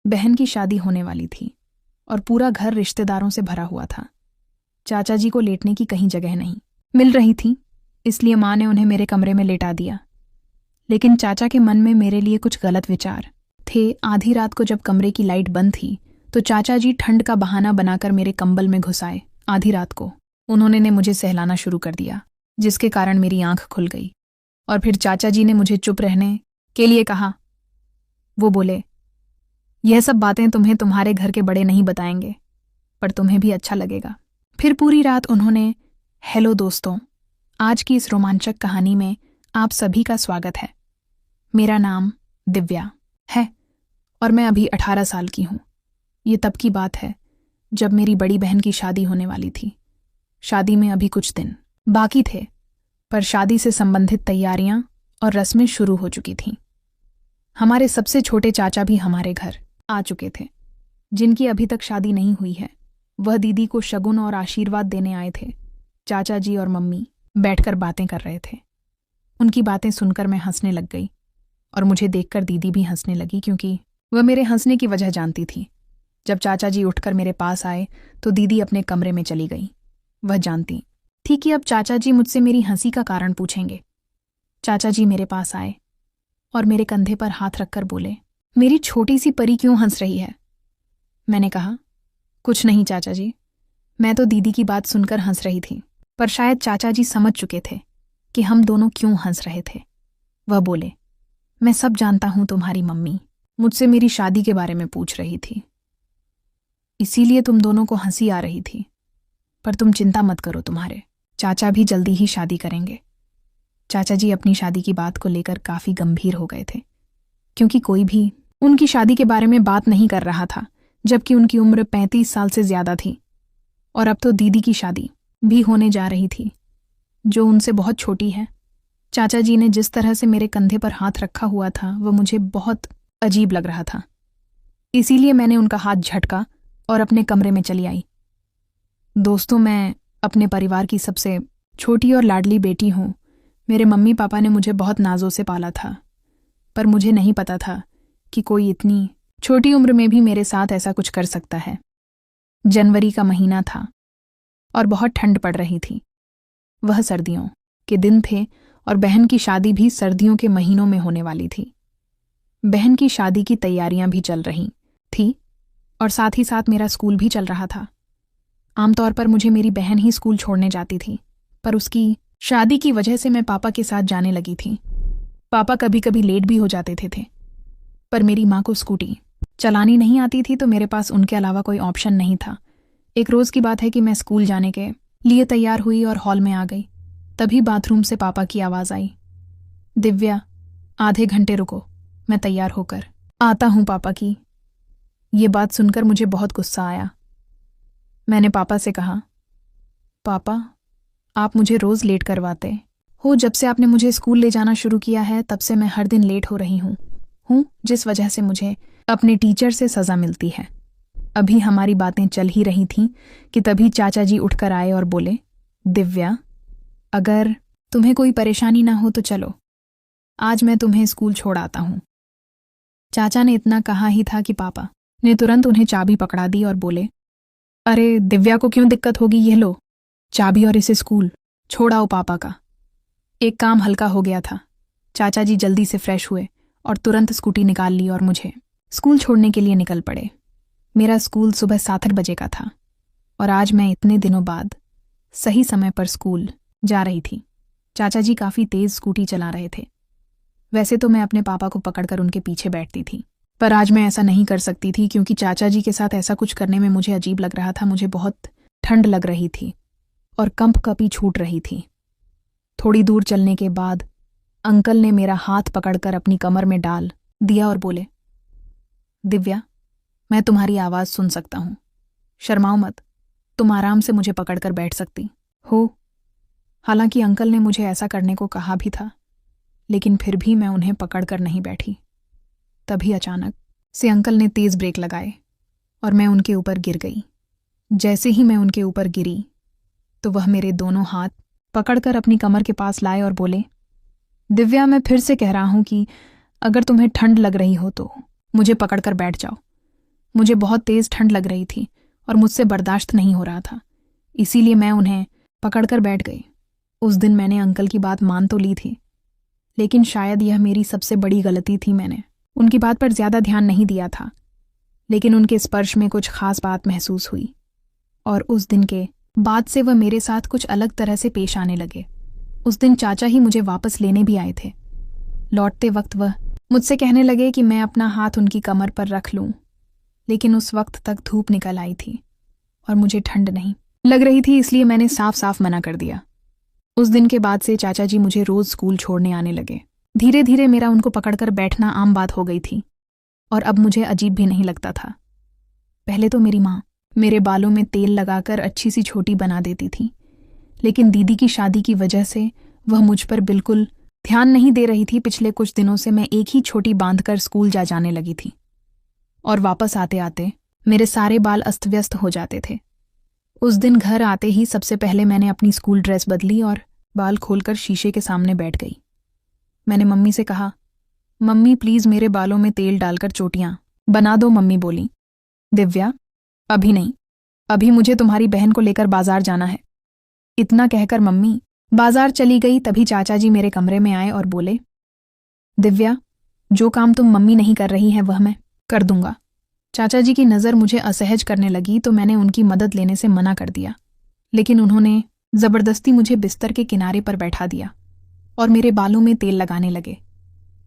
बहन की शादी होने वाली थी और पूरा घर रिश्तेदारों से भरा हुआ था। चाचा जी को लेटने की कहीं जगह नहीं मिल रही थी, इसलिए माँ ने उन्हें मेरे कमरे में लेटा दिया। लेकिन चाचा के मन में मेरे लिए कुछ गलत विचार थे। आधी रात को जब कमरे की लाइट बंद थी तो चाचा जी ठंड का बहाना बनाकर मेरे कंबल में घुस आए। आधी रात को उन्होंने मुझे सहलाना शुरू कर दिया, जिसके कारण मेरी आंख खुल गई। और फिर चाचा जी ने मुझे चुप रहने के लिए कहा। वो बोले, यह सब बातें तुम्हें तुम्हारे घर के बड़े नहीं बताएंगे, पर तुम्हें भी अच्छा लगेगा। फिर पूरी रात उन्होंने, हेलो दोस्तों, आज की इस रोमांचक कहानी में आप सभी का स्वागत है। मेरा नाम दिव्या है और मैं अभी 18 साल की हूँ। ये तब की बात है जब मेरी बड़ी बहन की शादी होने वाली थी। शादी में अभी कुछ दिन बाकी थे, पर शादी से संबंधित तैयारियां और रस्में शुरू हो चुकी थीं। हमारे सबसे छोटे चाचा भी हमारे घर आ चुके थे, जिनकी अभी तक शादी नहीं हुई है। वह दीदी को शगुन और आशीर्वाद देने आए थे। चाचा जी और मम्मी बैठकर बातें कर रहे थे। उनकी बातें सुनकर मैं हंसने लग गई और मुझे देखकर दीदी भी हंसने लगी, क्योंकि वह मेरे हंसने की वजह जानती थी। जब चाचा जी उठकर मेरे पास आए तो दीदी अपने कमरे में चली गई। वह जानती थी कि अब चाचा जी मुझसे मेरी हंसी का कारण पूछेंगे। चाचा जी मेरे पास आए और मेरे कंधे पर हाथ रखकर बोले, मेरी छोटी सी परी क्यों हंस रही है? मैंने कहा, कुछ नहीं चाचा जी, मैं तो दीदी की बात सुनकर हंस रही थी। पर शायद चाचा जी समझ चुके थे कि हम दोनों क्यों हंस रहे थे। वह बोले, मैं सब जानता हूं, तुम्हारी मम्मी मुझसे मेरी शादी के बारे में पूछ रही थी, इसीलिए तुम दोनों को हंसी आ रही थी। पर तुम चिंता मत करो, तुम्हारे चाचा भी जल्दी ही शादी करेंगे। चाचा जी अपनी शादी की बात को लेकर काफी गंभीर हो गए थे, क्योंकि कोई भी उनकी शादी के बारे में बात नहीं कर रहा था, जबकि उनकी उम्र 35 साल से ज्यादा थी। और अब तो दीदी की शादी भी होने जा रही थी, जो उनसे बहुत छोटी है। चाचा जी ने जिस तरह से मेरे कंधे पर हाथ रखा हुआ था, वह मुझे बहुत अजीब लग रहा था। इसीलिए मैंने उनका हाथ झटका और अपने कमरे में चली आई। दोस्तों, मैं अपने परिवार की सबसे छोटी और लाडली बेटी हूँ। मेरे मम्मी पापा ने मुझे बहुत नाजों से पाला था, पर मुझे नहीं पता था कि कोई इतनी छोटी उम्र में भी मेरे साथ ऐसा कुछ कर सकता है। जनवरी का महीना था और बहुत ठंड पड़ रही थी। वह सर्दियों के दिन थे और बहन की शादी भी सर्दियों के महीनों में होने वाली थी। बहन की शादी की तैयारियां भी चल रही थी और साथ ही साथ मेरा स्कूल भी चल रहा था। आमतौर पर मुझे मेरी बहन ही स्कूल छोड़ने जाती थी, पर उसकी शादी की वजह से मैं पापा के साथ जाने लगी थी। पापा कभी कभी लेट भी हो जाते थे, पर मेरी माँ को स्कूटी चलानी नहीं आती थी, तो मेरे पास उनके अलावा कोई ऑप्शन नहीं था। एक रोज की बात है कि मैं स्कूल जाने के लिए तैयार हुई और हॉल में आ गई। तभी बाथरूम से पापा की आवाज आई, दिव्या, आधे घंटे रुको, मैं तैयार होकर आता हूं पापा की। ये बात सुनकर मुझे बहुत गुस्सा आया। मैंने पापा से कहा, पापा, आप मुझे रोज लेट करवाते हो। जब से आपने मुझे स्कूल ले जाना शुरू किया है, तब से मैं हर दिन लेट हो रही हूँ, जिस वजह से मुझे अपने टीचर से सजा मिलती है। अभी हमारी बातें चल ही रही थीं कि तभी चाचा जी उठकर आए और बोले, दिव्या, अगर तुम्हें कोई परेशानी ना हो तो चलो, आज मैं तुम्हें स्कूल छोड़ आता हूं। चाचा ने इतना कहा ही था कि पापा ने तुरंत उन्हें चाबी पकड़ा दी और बोले, अरे दिव्या को क्यों दिक्कत होगी, ये लो चाबी और इसे स्कूल छोड़ आओ पापा का। एक काम हल्का हो गया था। चाचा जी जल्दी से फ्रेश हुए और तुरंत स्कूटी निकाल ली और मुझे स्कूल छोड़ने के लिए निकल पड़े। मेरा स्कूल सुबह 7 बजे का था और आज मैं इतने दिनों बाद सही समय पर स्कूल जा रही थी। चाचा जी काफ़ी तेज़ स्कूटी चला रहे थे। वैसे तो मैं अपने पापा को पकड़कर उनके पीछे बैठती थी, पर आज मैं ऐसा नहीं कर सकती थी, क्योंकि चाचा जी के साथ ऐसा कुछ करने में मुझे अजीब लग रहा था। मुझे बहुत ठंड लग रही थी और कंपकपी छूट रही थी। थोड़ी दूर चलने के बाद अंकल ने मेरा हाथ पकड़कर अपनी कमर में डाल दिया और बोले, दिव्या, मैं तुम्हारी आवाज़ सुन सकता हूँ, शर्माओ मत, तुम आराम से मुझे पकड़कर बैठ सकती हो। हालांकि अंकल ने मुझे ऐसा करने को कहा भी था, लेकिन फिर भी मैं उन्हें पकड़कर नहीं बैठी। तभी अचानक से अंकल ने तेज़ ब्रेक लगाए और मैं उनके ऊपर गिर गई। जैसे ही मैं उनके ऊपर गिरी तो वह मेरे दोनों हाथ पकड़कर अपनी कमर के पास लाए और बोले, दिव्या, मैं फिर से कह रहा हूं कि अगर तुम्हें ठंड लग रही हो तो मुझे पकड़कर बैठ जाओ। मुझे बहुत तेज ठंड लग रही थी और मुझसे बर्दाश्त नहीं हो रहा था, इसीलिए मैं उन्हें पकड़कर बैठ गई। उस दिन मैंने अंकल की बात मान तो ली थी, लेकिन शायद यह मेरी सबसे बड़ी गलती थी। मैंने उनकी बात पर ज्यादा ध्यान नहीं दिया था, लेकिन उनके स्पर्श में कुछ खास बात महसूस हुई और उस दिन के बाद से वह मेरे साथ कुछ अलग तरह से पेश आने लगे। उस दिन चाचा ही मुझे वापस लेने भी आए थे। लौटते वक्त वह मुझसे कहने लगे कि मैं अपना हाथ उनकी कमर पर रख लूं, लेकिन उस वक्त तक धूप निकल आई थी और मुझे ठंड नहीं लग रही थी, इसलिए मैंने साफ साफ मना कर दिया। उस दिन के बाद से चाचा जी मुझे रोज स्कूल छोड़ने आने लगे। धीरे धीरे मेरा उनको पकड़कर बैठना आम बात हो गई थी और अब मुझे अजीब भी नहीं लगता था। पहले तो मेरी माँ मेरे बालों में तेल लगाकर अच्छी सी छोटी बना देती थी, लेकिन दीदी की शादी की वजह से वह मुझ पर बिल्कुल ध्यान नहीं दे रही थी। पिछले कुछ दिनों से मैं एक ही छोटी बांधकर स्कूल जा जाने लगी थी और वापस आते आते मेरे सारे बाल अस्त व्यस्त हो जाते थे। उस दिन घर आते ही सबसे पहले मैंने अपनी स्कूल ड्रेस बदली और बाल खोलकर शीशे के सामने बैठ गई। मैंने मम्मी से कहा, मम्मी प्लीज मेरे बालों में तेल डालकर चोटियां बना दो। मम्मी बोली, दिव्या अभी नहीं, अभी मुझे तुम्हारी बहन को लेकर बाजार जाना है। इतना कहकर मम्मी बाजार चली गई। तभी चाचा जी मेरे कमरे में आए और बोले, दिव्या जो काम तुम मम्मी नहीं कर रही है वह मैं कर दूंगा। चाचा जी की नज़र मुझे असहज करने लगी तो मैंने उनकी मदद लेने से मना कर दिया, लेकिन उन्होंने जबरदस्ती मुझे बिस्तर के किनारे पर बैठा दिया और मेरे बालों में तेल लगाने लगे।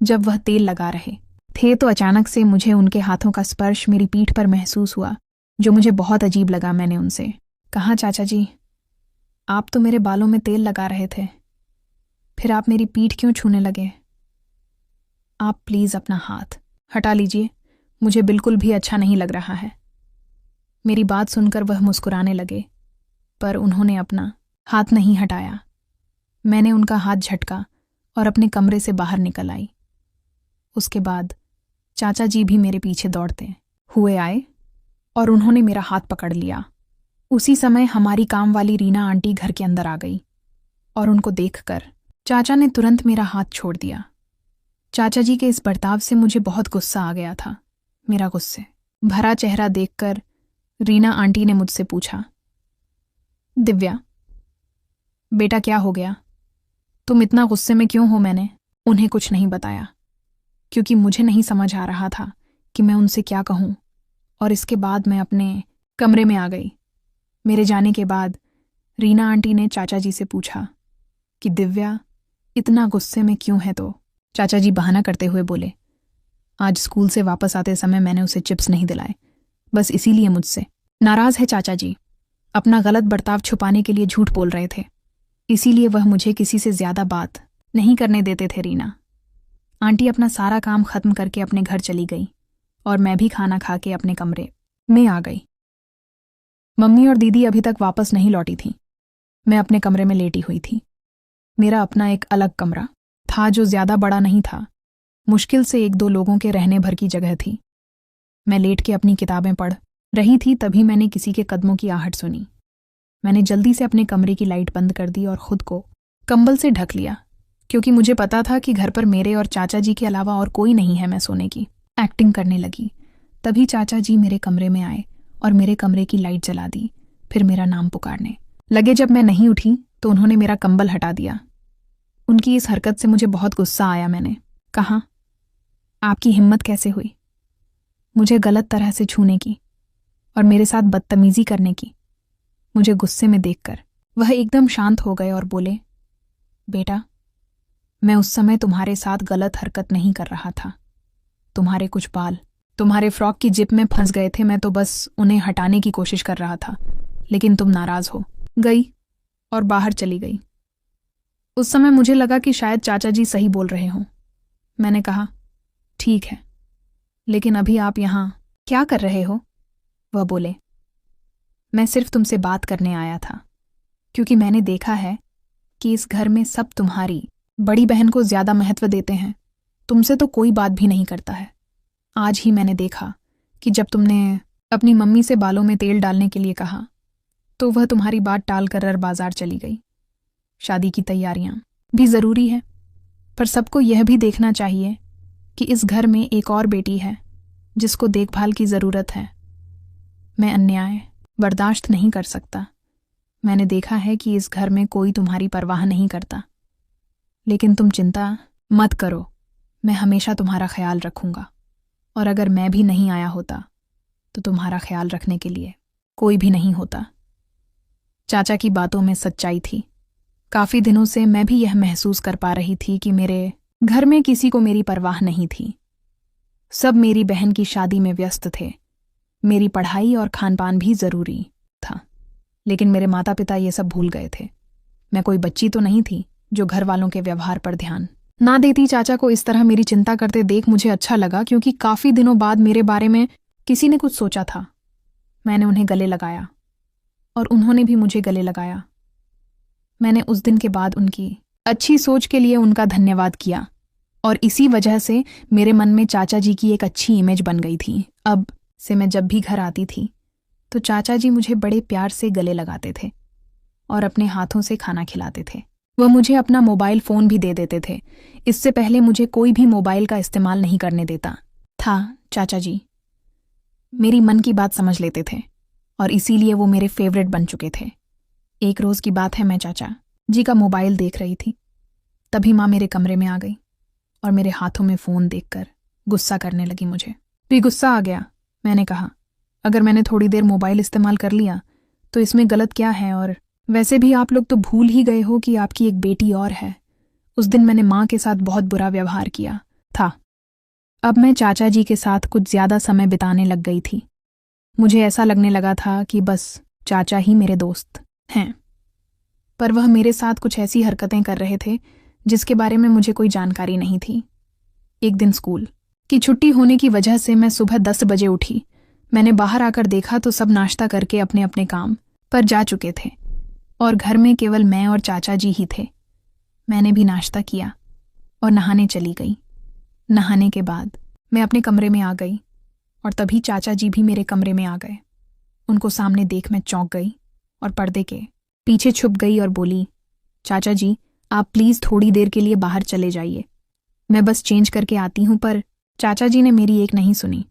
जब वह तेल लगा रहे थे तो अचानक से मुझे उनके हाथों का स्पर्श मेरी पीठ पर महसूस हुआ, जो मुझे बहुत अजीब लगा। मैंने उनसे कहा, चाचा जी आप तो मेरे बालों में तेल लगा रहे थे, फिर आप मेरी पीठ क्यों छूने लगे? आप प्लीज अपना हाथ हटा लीजिए, मुझे बिल्कुल भी अच्छा नहीं लग रहा है। मेरी बात सुनकर वह मुस्कुराने लगे, पर उन्होंने अपना हाथ नहीं हटाया। मैंने उनका हाथ झटका और अपने कमरे से बाहर निकल आई। उसके बाद चाचा जी भी मेरे पीछे दौड़ते हुए आए और उन्होंने मेरा हाथ पकड़ लिया। उसी समय हमारी काम वाली रीना आंटी घर के अंदर आ गई और उनको देखकर चाचा ने तुरंत मेरा हाथ छोड़ दिया। चाचा जी के इस बर्ताव से मुझे बहुत गुस्सा आ गया था। मेरा गुस्से भरा चेहरा देखकर रीना आंटी ने मुझसे पूछा, दिव्या बेटा क्या हो गया, तुम इतना गुस्से में क्यों हो? मैंने उन्हें कुछ नहीं बताया, क्योंकि मुझे नहीं समझ आ रहा था कि मैं उनसे क्या कहूं, और इसके बाद मैं अपने कमरे में आ गई। मेरे जाने के बाद रीना आंटी ने चाचा जी से पूछा कि दिव्या इतना गुस्से में क्यों है? तो चाचा जी बहाना करते हुए बोले, आज स्कूल से वापस आते समय मैंने उसे चिप्स नहीं दिलाए, बस इसीलिए मुझसे नाराज है। चाचा जी अपना गलत बर्ताव छुपाने के लिए झूठ बोल रहे थे, इसीलिए वह मुझे किसी से ज्यादा बात नहीं करने देते थे। रीना आंटी अपना सारा काम खत्म करके अपने घर चली गई और मैं भी खाना खा के अपने कमरे में आ गई। मम्मी और दीदी अभी तक वापस नहीं लौटी थी। मैं अपने कमरे में लेटी हुई थी। मेरा अपना एक अलग कमरा था जो ज्यादा बड़ा नहीं था, मुश्किल से 1-2 लोगों के रहने भर की जगह थी। मैं लेट के अपनी किताबें पढ़ रही थी, तभी मैंने किसी के कदमों की आहट सुनी। मैंने जल्दी से अपने कमरे की लाइट बंद कर दी और खुद को कंबल से ढक लिया, क्योंकि मुझे पता था कि घर पर मेरे और चाचा जी के अलावा और कोई नहीं है। मैं सोने की एक्टिंग करने लगी। तभी चाचा जी मेरे कमरे में आए और मेरे कमरे की लाइट जला दी, फिर मेरा नाम पुकारने लगे। जब मैं नहीं उठी तो उन्होंने मेरा कंबल हटा दिया। उनकी इस हरकत से मुझे बहुत गुस्सा आया। मैंने कहा, आपकी हिम्मत कैसे हुई मुझे गलत तरह से छूने की और मेरे साथ बदतमीजी करने की? मुझे गुस्से में देखकर वह एकदम शांत हो गए और बोले, बेटा मैं उस समय तुम्हारे साथ गलत हरकत नहीं कर रहा था। तुम्हारे कुछ बाल तुम्हारे फ्रॉक की जिप में फंस गए थे, मैं तो बस उन्हें हटाने की कोशिश कर रहा था, लेकिन तुम नाराज हो गई और बाहर चली गई। उस समय मुझे लगा कि शायद चाचा जी सही बोल रहे हों। मैंने कहा, ठीक है, लेकिन अभी आप यहाँ क्या कर रहे हो? वह बोले, मैं सिर्फ तुमसे बात करने आया था, क्योंकि मैंने देखा है कि इस घर में सब तुम्हारी बड़ी बहन को ज्यादा महत्व देते हैं, तुमसे तो कोई बात भी नहीं करता है। आज ही मैंने देखा कि जब तुमने अपनी मम्मी से बालों में तेल डालने के लिए कहा तो वह तुम्हारी बात टालकर बाजार चली गई। शादी की तैयारियां भी जरूरी है, पर सबको यह भी देखना चाहिए कि इस घर में एक और बेटी है जिसको देखभाल की ज़रूरत है। मैं अन्याय बर्दाश्त नहीं कर सकता। मैंने देखा है कि इस घर में कोई तुम्हारी परवाह नहीं करता, लेकिन तुम चिंता मत करो, मैं हमेशा तुम्हारा ख्याल रखूंगा। और अगर मैं भी नहीं आया होता तो तुम्हारा ख्याल रखने के लिए कोई भी नहीं होता। चाचा की बातों में सच्चाई थी। काफ़ी दिनों से मैं भी यह महसूस कर पा रही थी कि मेरे घर में किसी को मेरी परवाह नहीं थी। सब मेरी बहन की शादी में व्यस्त थे। मेरी पढ़ाई और खानपान भी ज़रूरी था, लेकिन मेरे माता पिता ये सब भूल गए थे। मैं कोई बच्ची तो नहीं थी जो घर वालों के व्यवहार पर ध्यान ना देती। चाचा को इस तरह मेरी चिंता करते देख मुझे अच्छा लगा, क्योंकि काफ़ी दिनों बाद मेरे बारे में किसी ने कुछ सोचा था। मैंने उन्हें गले लगाया और उन्होंने भी मुझे गले लगाया। मैंने उस दिन के बाद उनकी अच्छी सोच के लिए उनका धन्यवाद किया, और इसी वजह से मेरे मन में चाचा जी की एक अच्छी इमेज बन गई थी। अब से मैं जब भी घर आती थी तो चाचा जी मुझे बड़े प्यार से गले लगाते थे और अपने हाथों से खाना खिलाते थे। वह मुझे अपना मोबाइल फ़ोन भी दे देते थे। इससे पहले मुझे कोई भी मोबाइल का इस्तेमाल नहीं करने देता था। चाचा जी मेरी मन की बात समझ लेते थे और इसीलिए वो मेरे फेवरेट बन चुके थे। एक रोज़ की बात है, मैं चाचा जी का मोबाइल देख रही थी, तभी माँ मेरे कमरे में आ गई और मेरे हाथों में फ़ोन देखकर गुस्सा करने लगी। मुझे भी गुस्सा आ गया। मैंने कहा, अगर मैंने थोड़ी देर मोबाइल इस्तेमाल कर लिया तो इसमें गलत क्या है, और वैसे भी आप लोग तो भूल ही गए हो कि आपकी एक बेटी और है। उस दिन मैंने माँ के साथ बहुत बुरा व्यवहार किया था। अब मैं चाचा जी के साथ कुछ ज़्यादा समय बिताने लग गई थी। मुझे ऐसा लगने लगा था कि बस चाचा ही मेरे दोस्त हैं, पर वह मेरे साथ कुछ ऐसी हरकतें कर रहे थे जिसके बारे में मुझे कोई जानकारी नहीं थी। एक दिन स्कूल की छुट्टी होने की वजह से मैं सुबह 10 बजे उठी। मैंने बाहर आकर देखा तो सब नाश्ता करके अपने अपने काम पर जा चुके थे और घर में केवल मैं और चाचा जी ही थे। मैंने भी नाश्ता किया और नहाने चली गई। नहाने के बाद मैं अपने कमरे में आ गई और तभी चाचा जी भी मेरे कमरे में आ गए। उनको सामने देख मैं चौंक गई और पर्दे के पीछे छुप गई और बोली, चाचा जी आप प्लीज़ थोड़ी देर के लिए बाहर चले जाइए, मैं बस चेंज करके आती हूँ। पर चाचा जी ने मेरी एक नहीं सुनी।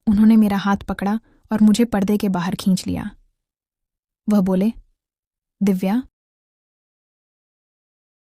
उन्होंने मेरा हाथ पकड़ा और मुझे पर्दे के बाहर खींच लिया। वह बोले, दिव्या